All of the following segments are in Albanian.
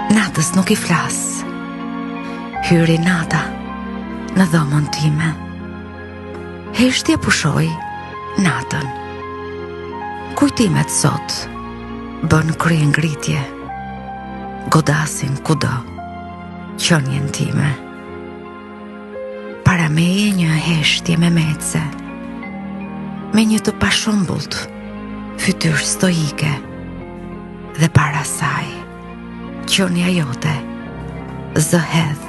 Natës nuk i flas. Hyri nata në dhomën time. Heshtje pushoj natën. Kujtimet sot bën krye ngritje. Godasin kudo qenjen time. Para meje një heshtje me mece, me një të pashëmbullt fytyrë stoike, dhe para saj qenia jote zëhedh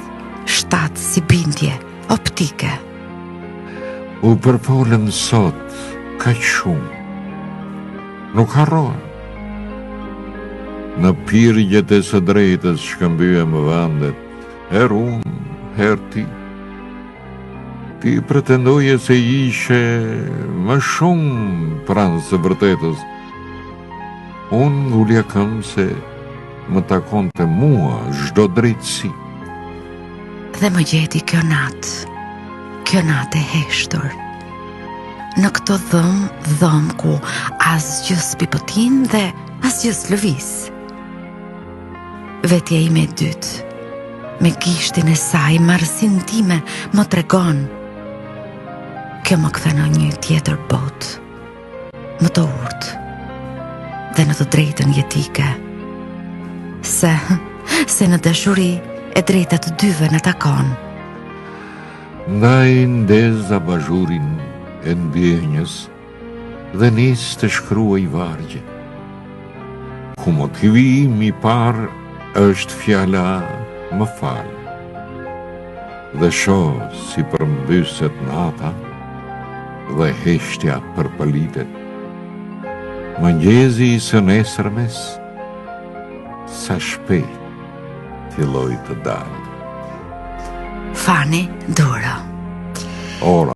shtatë si bindje optike. U përfolëm sot kaq shumë. Nuk harroa. Në pirjet e së drejtës shkëmbyem vendet, her unë, her ti. Ti pretendoje se ishe më shumë pranë së vërtetës. Unë ngulja këm se më takonte mua çdo drejtësi. Dhe më gjeti kjo natë e heshtur. Në këto dhëm ku asgjë s'pipotin dhe asgjë s'lëviz. Vetja ime e dytë, me gishtin e saj, marrësin time më tregon. Kjo më kthe në një tjetër botë, më të urtë dhe në të drejtën jetike. Se në dashuri e drejta të dyve në takon. Ndaj ndeza bazhurin e ndjenjës dhe nis të shkruaj vargje. Ku motivi im i parë është fjala më fal. Dhe shoh si përmbyset nata dhe heshtja përpëlitet. Mëngjezi i së nesërmes sa shpejt filloi të dalë. Fani Duro. Ora